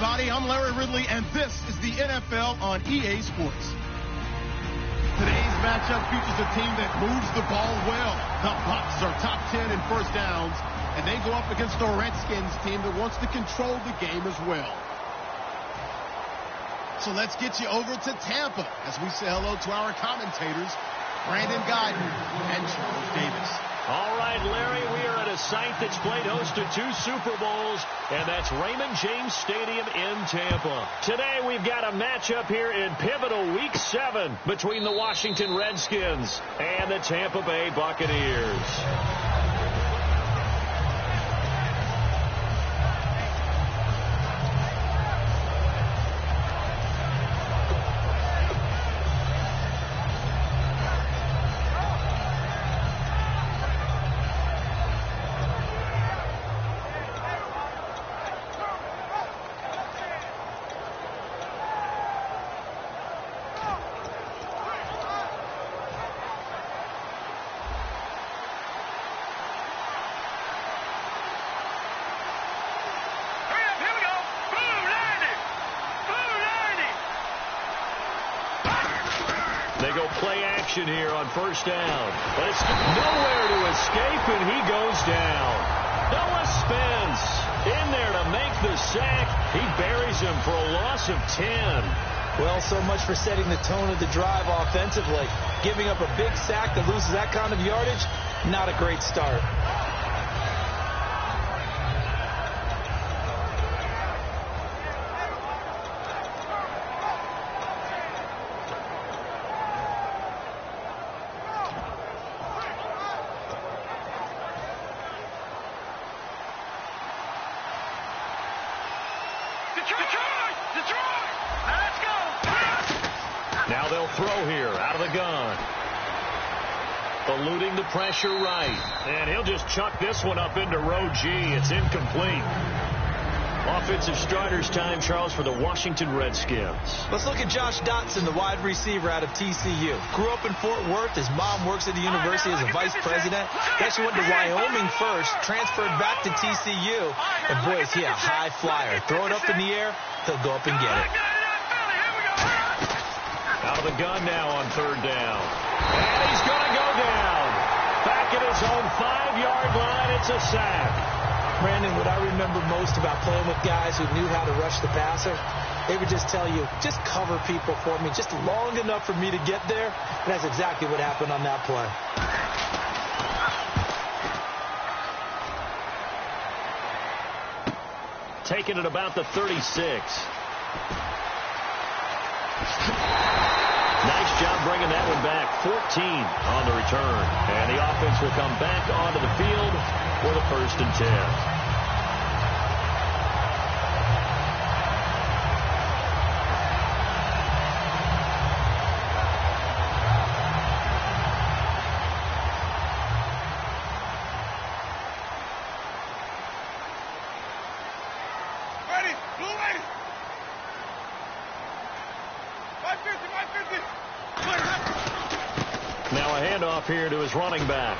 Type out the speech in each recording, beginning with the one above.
everybody. I'm Larry Ridley, and this is the NFL on EA Sports. Today's matchup features a team that moves the ball well. The Bucs are top 10 in first downs, and they go up against the Redskins team that wants to control the game as well. So let's get you over to Tampa as we say hello to our commentators, Brandon Guyton and Charles Davis. All right, Larry, we are at a site that's played host to 2 Super Bowls, and that's Raymond James Stadium in Tampa. Today, we've got a matchup here in pivotal Week 7 between the Washington Redskins and the Tampa Bay Buccaneers. They go play action here on first down. But it's nowhere to escape, and he goes down. Noah Spence in there to make the sack. He buries him for a loss of 10. Well, so much for setting the tone of the drive offensively. Giving up a big sack that loses that kind of yardage, not a great start. Now they'll throw here out of the gun. Eluding the pressure right. And he'll just chuck this one up into row G. It's incomplete. Offensive starters time, Charles, for the Washington Redskins. Let's look at Josh Dotson, the wide receiver out of TCU. Grew up in Fort Worth. His mom works at the university as a vice president. He actually went to Wyoming first, transferred back to TCU. And boy, is he a high flyer. Throw it up in the air, he'll go up and get it. Out of the gun now on third down. And he's going to go down. Back at his own 5-yard line, it's a sack. Brandon, what I remember most about playing with guys who knew how to rush the passer, they would just tell you, just cover people for me, just long enough for me to get there. And that's exactly what happened on that play. Taking it about the 36. Nice job bringing that one back. 14 on the return. And the offense will come back onto the field for the 1st and 10. Now a handoff here to his running back.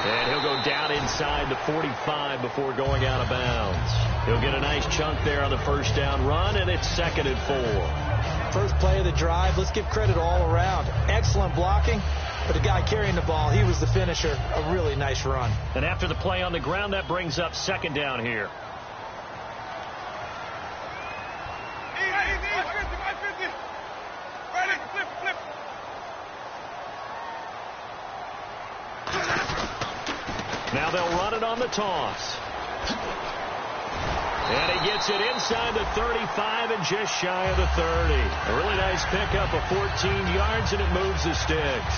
And he'll go down inside the 45 before going out of bounds. He'll get a nice chunk there on the first down run, and it's 2nd and 4. First play of the drive, let's give credit all around. Excellent blocking, but the guy carrying the ball, he was the finisher. A really nice run. And after the play on the ground, that brings up 2nd down here. Now they'll run it on the toss. And he gets it inside the 35 and just shy of the 30. A really nice pickup of 14 yards, and it moves the sticks.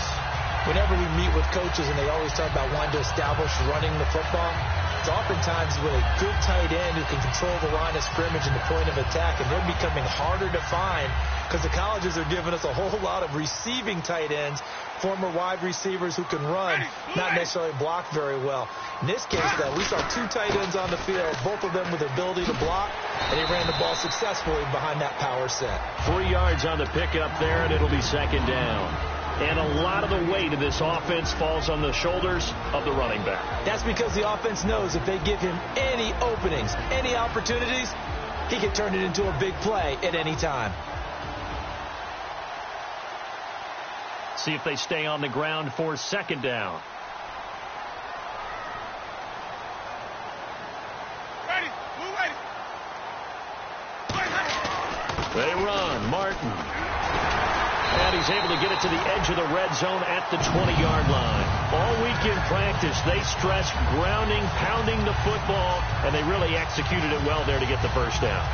Whenever we meet with coaches and they always talk about wanting to establish running the football, it's oftentimes with a good tight end who can control the line of scrimmage and the point of attack, and they're becoming harder to find because the colleges are giving us a whole lot of receiving tight ends, former wide receivers who can run, not necessarily block very well. In this case, though, we saw 2 tight ends on the field, both of them with the ability to block, and he ran the ball successfully behind that power set. 3 yards on the pickup there, and it'll be 2nd down. And a lot of the weight of this offense falls on the shoulders of the running back. That's because the offense knows if they give him any openings, any opportunities, he can turn it into a big play at any time. See if they stay on the ground for second down. They run. Martin. And he's able to get it to the edge of the red zone at the 20-yard line. All week in practice, they stressed grounding, pounding the football, and they really executed it well there to get the first down.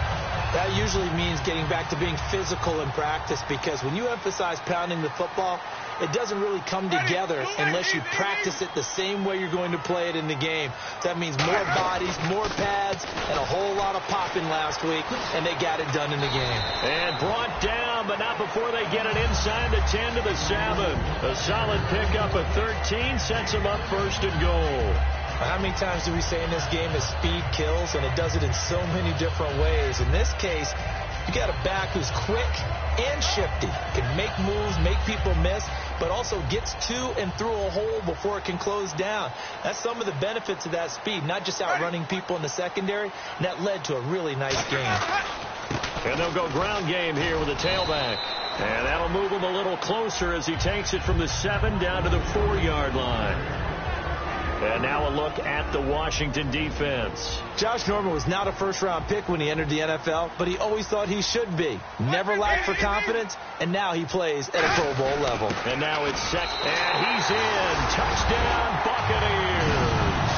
That usually means getting back to being physical in practice, because when you emphasize pounding the football, it doesn't really come together unless you practice it the same way you're going to play it in the game. That means more bodies, more pads, and a whole lot of popping last week, and they got it done in the game. And brought down, but not before they get it inside the 10 to the 7. A solid pickup of 13 sets them up first and goal. How many times do we say in this game that speed kills, and it does it in so many different ways? In this case, you got a back who's quick and shifty, can make moves, make people miss, but also gets to and through a hole before it can close down. That's some of the benefits of that speed, not just outrunning people in the secondary, and that led to a really nice game. And they'll go ground game here with a tailback. And that'll move him a little closer as he takes it from the 7 down to the 4-yard line. And now a look at the Washington defense. Josh Norman was not a first-round pick when he entered the NFL, but he always thought he should be. Never lacked for confidence, and now he plays at a Pro Bowl level. And now it's set, and he's in. Touchdown, Buccaneers.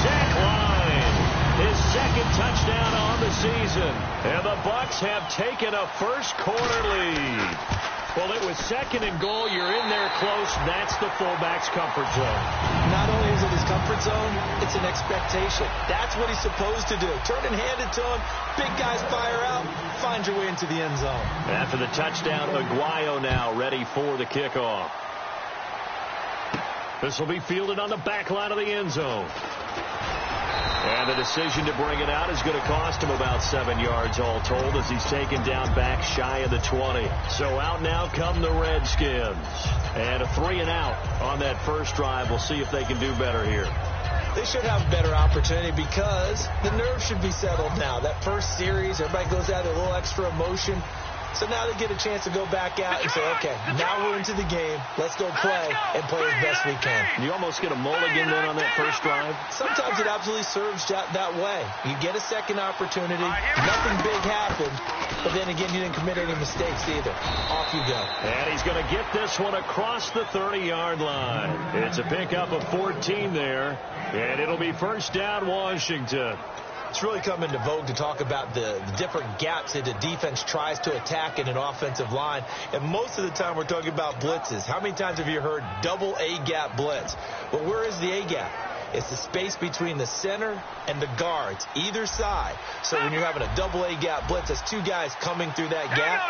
Zach Line, his second touchdown on the season. And the Bucs have taken a first-quarter lead. Well, it was second and goal. You're in there close. That's the fullback's comfort zone. Not only is it his comfort zone, it's an expectation. That's what he's supposed to do. Turn and hand it to him. Big guys fire out. Find your way into the end zone. After the touchdown, Aguayo now ready for the kickoff. This will be fielded on the back line of the end zone. And the decision to bring it out is going to cost him about 7 yards all told, as he's taken down back shy of the 20. So out now come the Redskins. And a 3-and-out on that first drive. We'll see if they can do better here. They should have a better opportunity because the nerves should be settled now. That first series, everybody goes out with a little extra emotion. So now they get a chance to go back out and say, okay, now we're into the game. Let's go play and play as best we can. You almost get a mulligan then on that first drive. Sometimes it absolutely serves that way. You get a second opportunity. Nothing big happened. But then again, you didn't commit any mistakes either. Off you go. And he's going to get this one across the 30-yard line. It's a pickup of 14 there. And it'll be first down, Washington. It's really come into vogue to talk about the different gaps that the defense tries to attack in an offensive line. And most of the time we're talking about blitzes. How many times have you heard double A-gap blitz? Well, where is the A-gap? It's the space between the center and the guards, either side. So when you're having a double A-gap blitz, that's two guys coming through that gap.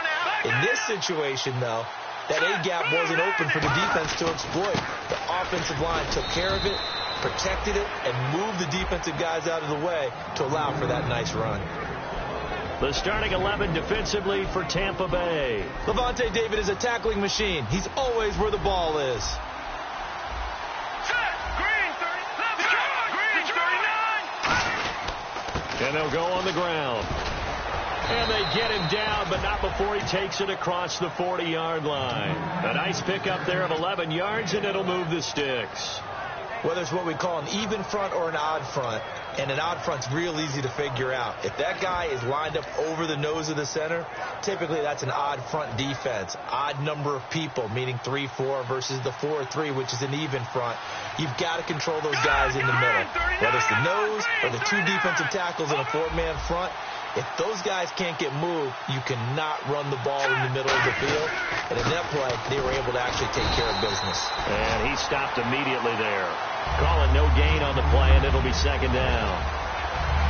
In this situation, though, that A-gap wasn't open for the defense to exploit. The offensive line took care of it, protected it, and moved the defensive guys out of the way to allow for that nice run. The starting 11 defensively for Tampa Bay. Levante David is a tackling machine. He's always where the ball is. And they'll go on the ground. And they get him down, but not before he takes it across the 40-yard line. A nice pickup there of 11 yards, and it'll move the sticks. Whether it's what we call an even front or an odd front, and an odd front's real easy to figure out. If that guy is lined up over the nose of the center, typically that's an odd front defense. Odd number of people, meaning 3-4 versus the 4-3, which is an even front. You've got to control those guys in the middle. Whether it's the nose or the two defensive tackles in a 4-man front, if those guys can't get moved, you cannot run the ball in the middle of the field. And in that play, they were able to actually take care of business. And he stopped immediately there. Calling no gain on the play, and it'll be second down.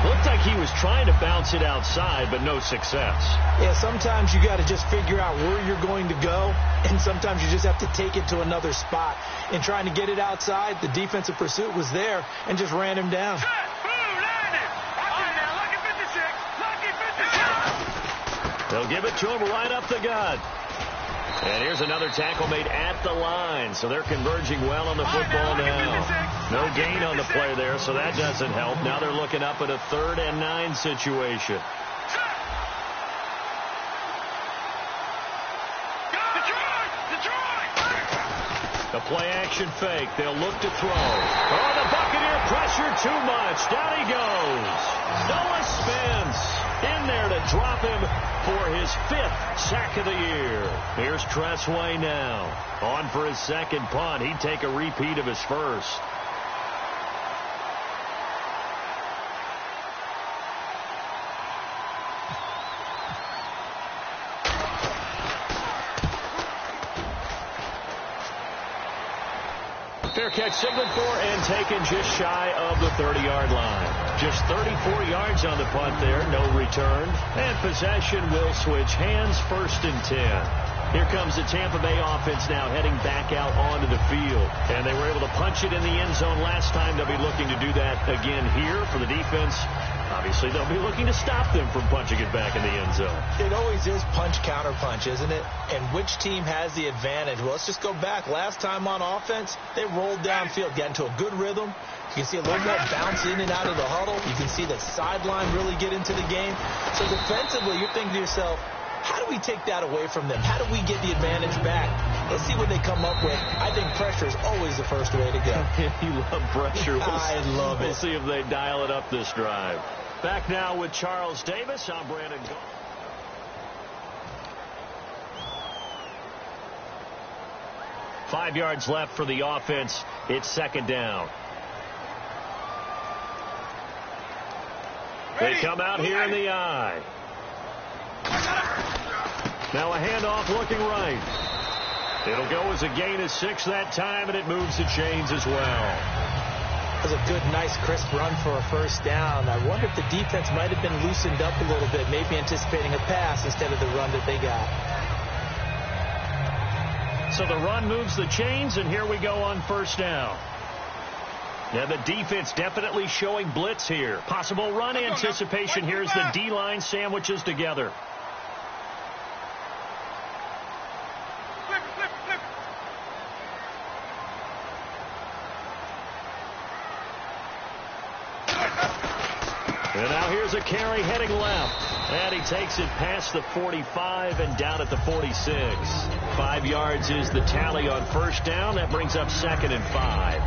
Looked like he was trying to bounce it outside, but no success. Yeah, sometimes you got to just figure out where you're going to go, and sometimes you just have to take it to another spot. In trying to get it outside, the defensive pursuit was there and just ran him down. They'll give it to him right up the gut. And here's another tackle made at the line. So they're converging well on the football now. No gain on the play there, so that doesn't help. Now they're looking up at a 3rd and 9 situation. The play-action fake. They'll look to throw. Oh, the Buccaneer pressure too much. Down he goes. Noah Spence in there to drop him for his 5th sack of the year. Here's Tressway now. On for his 2nd punt. He'd take a repeat of his 1st. Fair catch signaled for and taken just shy of the 30-yard line. Just 34 yards on the punt there, no return. And possession will switch hands, 1st and 10. Here comes the Tampa Bay offense now heading back out onto the field. And they were able to punch it in the end zone last time. They'll be looking to do that again here for the defense. Obviously, they'll be looking to stop them from punching it back in the end zone. It always is punch, counter punch, isn't it? And which team has the advantage? Well, let's just go back. Last time on offense, they rolled downfield, got into a good rhythm. You can see a little more bounce in and out of the huddle. You can see the sideline really get into the game. So defensively, you're thinking to yourself, how do we take that away from them? How do we get the advantage back? Let's see what they come up with. I think pressure is always the first way to go. You love pressure. I love it. We'll see if they dial it up this drive. Back now with Charles Davis. I'm Brandon Gold. Five yards left for the offense. It's 2nd down. They come out here in the eye. Now a handoff looking right. It'll go as a gain of 6 that time, and it moves the chains as well. That was a good, nice, crisp run for a 1st down. I wonder if the defense might have been loosened up a little bit, maybe anticipating a pass instead of the run that they got. So the run moves the chains, and here we go on 1st down. Now the defense definitely showing blitz here. Possible run anticipation here as the D-line sandwiches together. And now here's a carry heading left. And he takes it past the 45 and down at the 46. 5 yards is the tally on 1st down. That brings up 2nd and 5.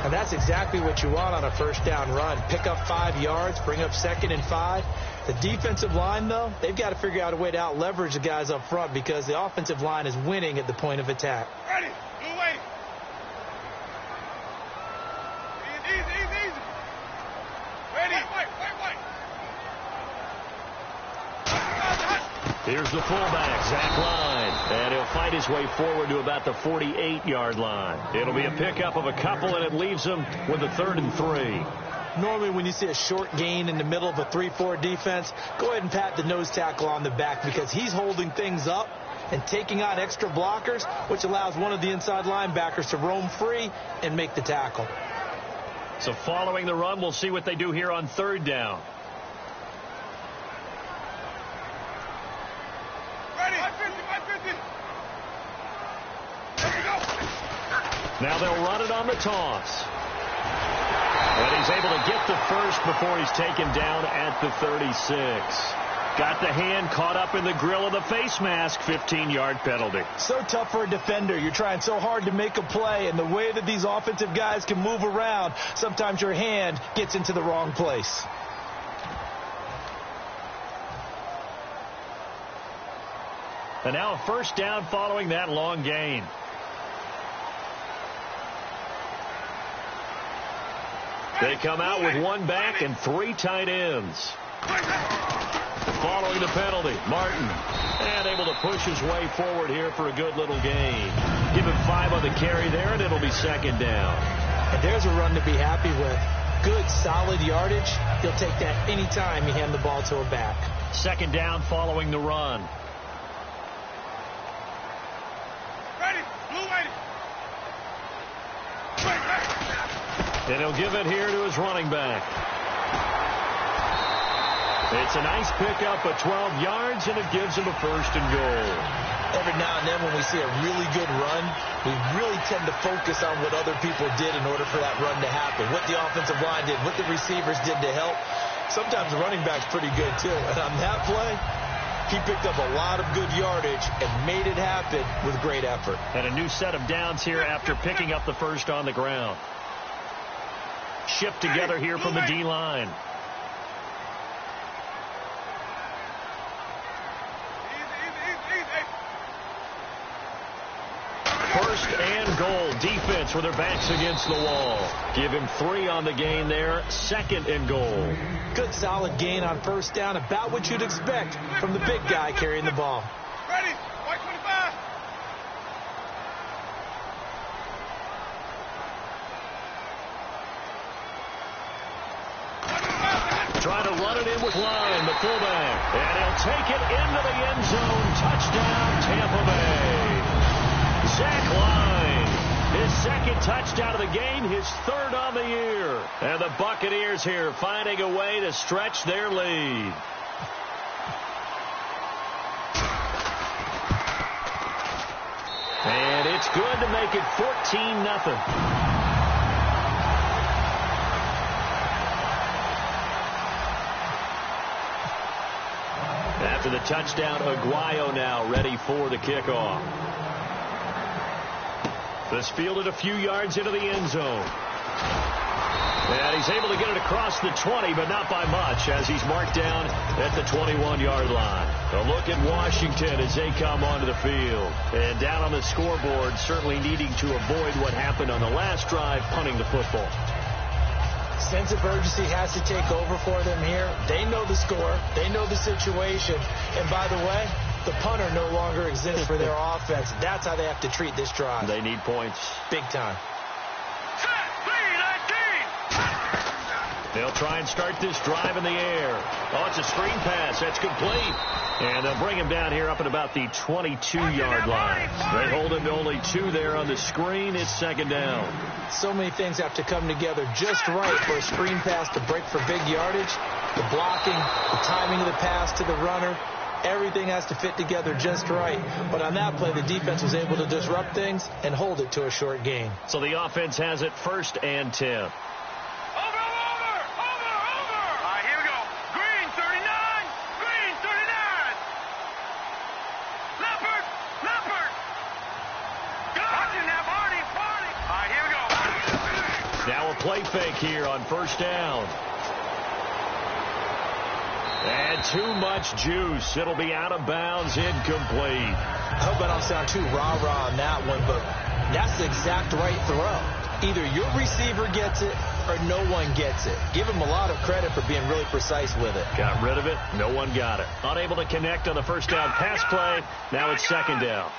And that's exactly what you want on a 1st down run. Pick up 5 yards, bring up 2nd and 5. The defensive line, though, they've got to figure out a way to out-leverage the guys up front because the offensive line is winning at the point of attack. Ready. Blue waiting. Easy. Ready. Wait. Here's the fullback, Zach Line, and he'll fight his way forward to about the 48-yard line. It'll be a pickup of a couple, and it leaves him with a 3rd and 3. Normally when you see a short gain in the middle of a 3-4 defense, go ahead and pat the nose tackle on the back because he's holding things up and taking on extra blockers, which allows one of the inside linebackers to roam free and make the tackle. So following the run, we'll see what they do here on 3rd down. Now they'll run it on the toss. And he's able to get the 1st before he's taken down at the 36. Got the hand caught up in the grill of the face mask. 15-yard penalty. So tough for a defender. You're trying so hard to make a play, and the way that these offensive guys can move around, sometimes your hand gets into the wrong place. And now a 1st down following that long gain. They come out with 1 back and 3 tight ends. Following the penalty, Martin. And able to push his way forward here for a good little gain. Give him 5 on the carry there, and it'll be 2nd down. And there's a run to be happy with. Good, solid yardage. He'll take that any time you hand the ball to a back. 2nd down following the run. And he'll give it here to his running back. It's a nice pickup of 12 yards, and it gives him a 1st and goal. Every now and then when we see a really good run, we really tend to focus on what other people did in order for that run to happen, what the offensive line did, what the receivers did to help. Sometimes the running back's pretty good, too. And on that play, he picked up a lot of good yardage and made it happen with great effort. And a new set of downs here after picking up the first on the ground. Shipped together here from the D-line. First and goal. Defense with their backs against the wall. Give him 3 on the gain there. Second and goal. Good solid gain on first down. About what you'd expect from the big guy carrying the ball. Ready. White 25. Trying to run it in with Line, the fullback. And he'll take it into the end zone. Touchdown, Tampa Bay. Zach Line, his second touchdown of the game, his third on the year. And the Buccaneers here finding a way to stretch their lead. And it's good to make it 14-0. After the touchdown, Aguayo now ready for the kickoff. This fielded a few yards into the end zone. And he's able to get it across the 20, but not by much, as he's marked down at the 21-yard line. A look at Washington as they come onto the field. And down on the scoreboard, certainly needing to avoid what happened on the last drive, punting the football. Sense of urgency has to take over for them here. They know the score. They know the situation. And by the way, the punter no longer exists for their offense. That's how they have to treat this drive. They need points. Big time. They'll try and start this drive in the air. Oh, it's a screen pass. That's complete. And they'll bring him down here up at about the 22-yard line. They hold him to only 2 there on the screen. It's second down. So many things have to come together just right for a screen pass to break for big yardage. The blocking, the timing of the pass to the runner, everything has to fit together just right. But on that play, the defense was able to disrupt things and hold it to a short gain. So the offense has it 1st and 10. Now a play fake here on first down. And too much juice. It'll be out of bounds, incomplete. I hope I don't sound too rah-rah on that one, but that's the exact right throw. Either your receiver gets it or no one gets it. Give him a lot of credit for being really precise with it. Got rid of it. No one got it. Unable to connect on the first down pass play. Now it's second down.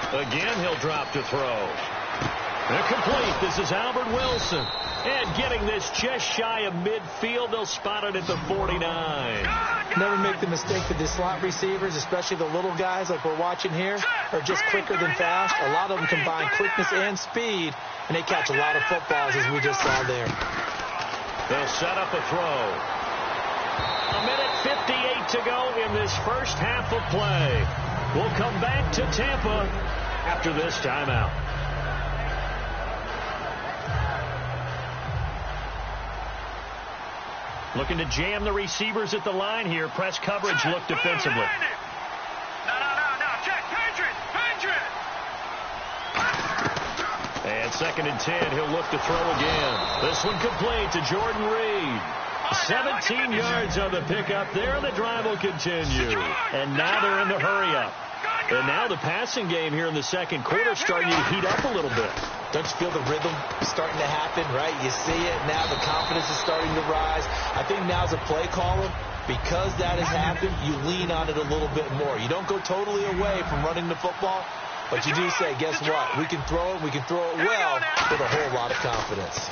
Again, he'll drop to throw. Incomplete. This is Albert Wilson. And getting this just shy of midfield. They'll spot it at the 49. Never make the mistake that the slot receivers, especially the little guys like we're watching here, are just quicker than fast. A lot of them combine quickness and speed, and they catch a lot of footballs, as we just saw there. They'll set up a throw. 1:58 to go in this first half of play. We'll come back to Tampa after this timeout. Looking to jam the receivers at the line here. Press coverage look defensively. And 2nd and 10, he'll look to throw again. This one complete to Jordan Reed. 17 yards on the pickup there, and the drive will continue. And now they're in the hurry-up. And now the passing game here in the second quarter starting to heat up a little bit. Don't you feel the rhythm starting to happen, right? You see it now. The confidence is starting to rise. I think now as a play caller, because that has happened, you lean on it a little bit more. You don't go totally away from running the football, but you do say, guess what? We can throw it. We can throw it well with a whole lot of confidence.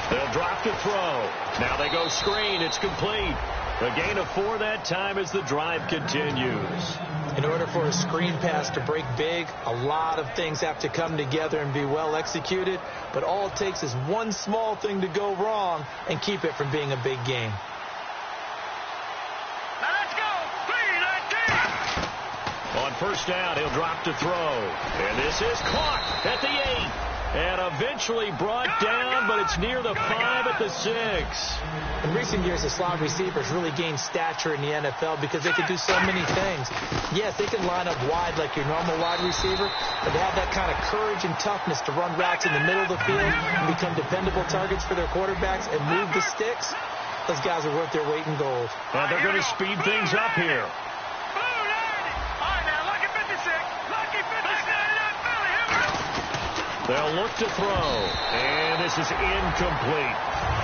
They'll drop to throw. Now they go screen. It's complete. A gain of 4 that time as the drive continues. In order for a screen pass to break big, a lot of things have to come together and be well executed. But all it takes is one small thing to go wrong and keep it from being a big game. Now let's go. 3-19. On first down, he'll drop to throw. And this is caught at the 8. And eventually brought down, but it's near the 5 at the 6. In recent years, the slot receivers really gained stature in the NFL because they can do so many things. Yes, they can line up wide like your normal wide receiver, but they have that kind of courage and toughness to run routes in the middle of the field and become dependable targets for their quarterbacks and move the sticks. Those guys are worth their weight in gold. And they're going to speed things up here. They'll look to throw, and this is incomplete.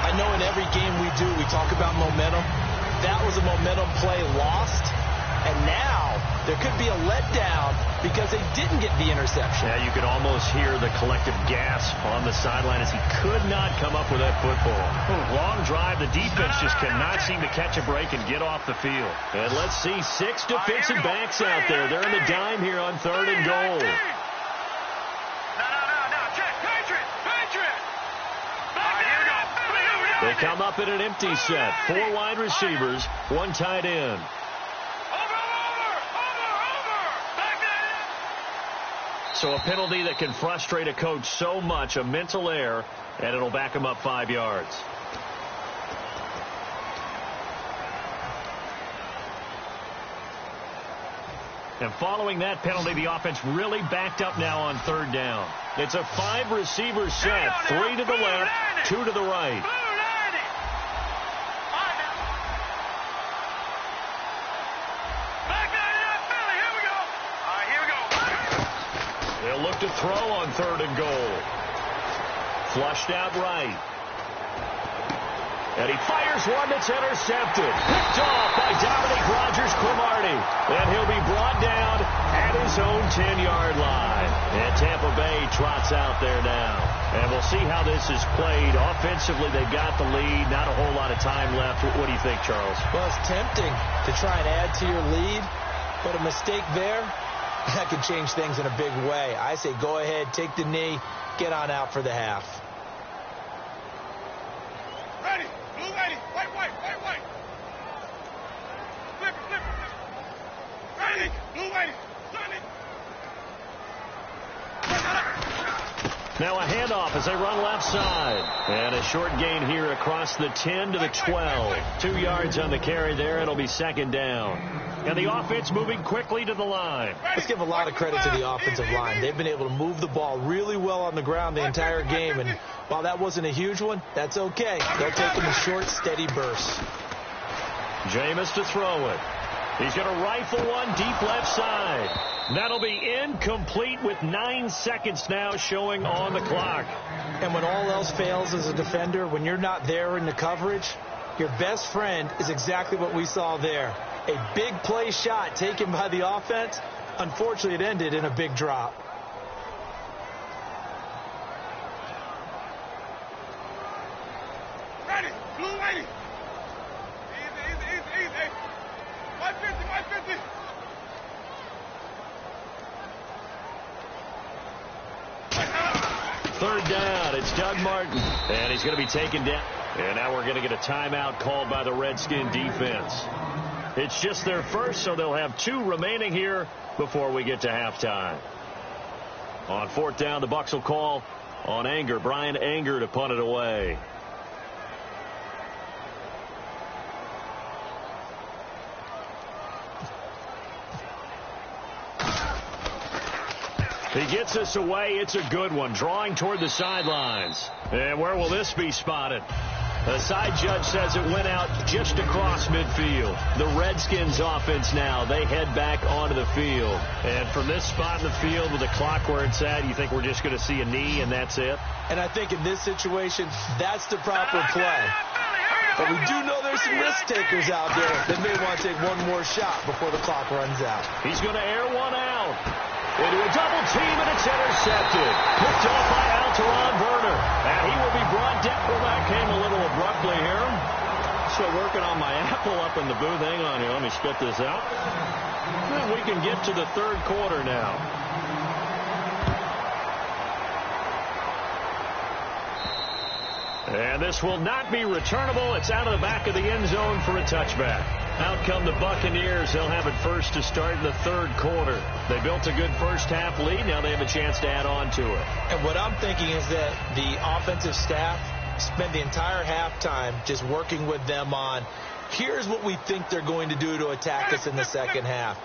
I know in every game we do, we talk about momentum. That was a momentum play lost, and now there could be a letdown because they didn't get the interception. Yeah, you could almost hear the collective gasp on the sideline as he could not come up with that football. Long drive, the defense just cannot seem to catch a break and get off the field. And let's see 6 defensive backs out there. They're in the dime here on 3rd and goal. They come up in an empty set. 4 wide receivers, 1 tight end. So a penalty that can frustrate a coach so much, a mental error, and it'll back him up 5 yards. And following that penalty, the offense really backed up now on 3rd down. It's a 5-receiver set, 3 to the left, 2 to the right. They'll look to throw on 3rd and goal. Flushed out right. And he fires one that's intercepted. Picked off by Dominic Rodgers-Cromartie. And he'll be brought down at his own 10-yard line. And Tampa Bay trots out there now. And we'll see how this is played. Offensively, they got the lead. Not a whole lot of time left. What do you think, Charles? Well, it's tempting to try and add to your lead. But a mistake there, that could change things in a big way. I say go ahead, take the knee, get on out for the half. Ready, blue ready, white, white, white, white. Flip it, flip it, flip it. Ready, blue ready, turn it. Now a handoff as they run left side. And a short gain here across the 10 to the 12. 2 yards on the carry there. It'll be 2nd down. And the offense moving quickly to the line. Let's give a lot of credit to the offensive line. They've been able to move the ball really well on the ground the entire game. And while that wasn't a huge one, that's okay. They'll take them in short, steady bursts. Jameis to throw it. He's going to rifle one deep left side. That'll be incomplete with 9 seconds now showing on the clock. And when all else fails as a defender, when you're not there in the coverage, your best friend is exactly what we saw there. A big play shot taken by the offense. Unfortunately, it ended in a big drop. Ready, blue ready. Easy, easy, easy, easy. 150, 150. Third down, it's Doug Martin. And he's going to be taken down. And now we're going to get a timeout called by the Redskin defense. It's just their first, so they'll have 2 remaining here before we get to halftime. On 4th down, the Bucs will call on Anger. Brian Anger to punt it away. He gets us away. It's a good one. Drawing toward the sidelines. And where will this be spotted? The side judge says it went out just across midfield. The Redskins offense now, they head back onto the field. And from this spot in the field with the clock where it's at, you think we're just going to see a knee and that's it? And I think in this situation, that's the proper play. But we do know there's some risk takers out there that may want to take one more shot before the clock runs out. He's going to air one out. Into a double team, and it's intercepted. Picked off by Alteron Burner. And he will be brought down. Well, that came a little abruptly here. start working on my apple up in the booth. Hang on here. Let me spit this out. And we can get to the third quarter now. And this will not be returnable. It's out of the back of the end zone for a touchback. Out come the Buccaneers. They'll have it first to start in the third quarter. They built a good first half lead. Now they have a chance to add on to it. And what I'm thinking is that the offensive staff spent the entire halftime just working with them on, here's what we think they're going to do to attack us in the second half.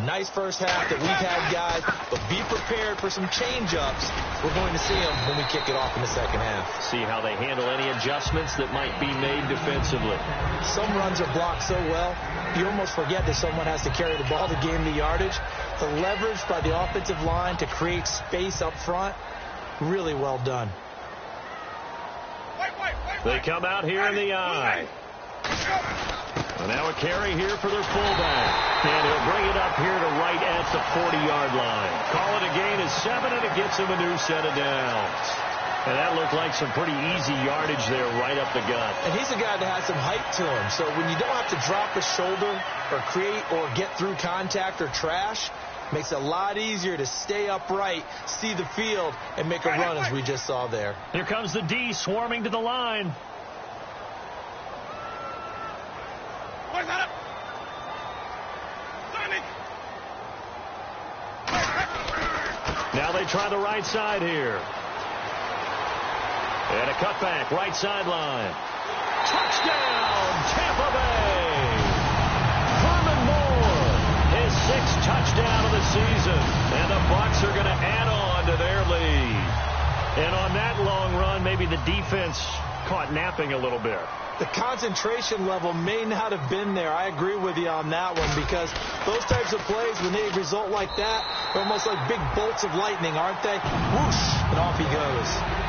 Nice first half that we've had, guys, but be prepared for some change-ups. We're going to see them when we kick it off in the second half. See how they handle any adjustments that might be made defensively. Some runs are blocked so well, you almost forget that someone has to carry the ball to gain the yardage. The leverage by the offensive line to create space up front, really well done. They come out here in the eye. And now a carry here for their fullback. And he'll bring it up here to right at the 40-yard line. Call it a gain of 7, and it gets him a new set of downs. And that looked like some pretty easy yardage there right up the gut. And he's a guy that has some height to him. So when you don't have to drop a shoulder or create or get through contact or trash, makes it a lot easier to stay upright, see the field, and make a run as we just saw there. Here comes the D swarming to the line. Now they try the right side here. And a cutback, right sideline. Touchdown, Tampa Bay! Herman Moore, his 6th touchdown of the season. And the Bucs are going to add on to their lead. And on that long run, maybe the defense caught napping a little bit. The concentration level may not have been there. I agree with you on that one, because those types of plays, when they result like that, they're almost like big bolts of lightning, aren't they? Whoosh, and off he goes.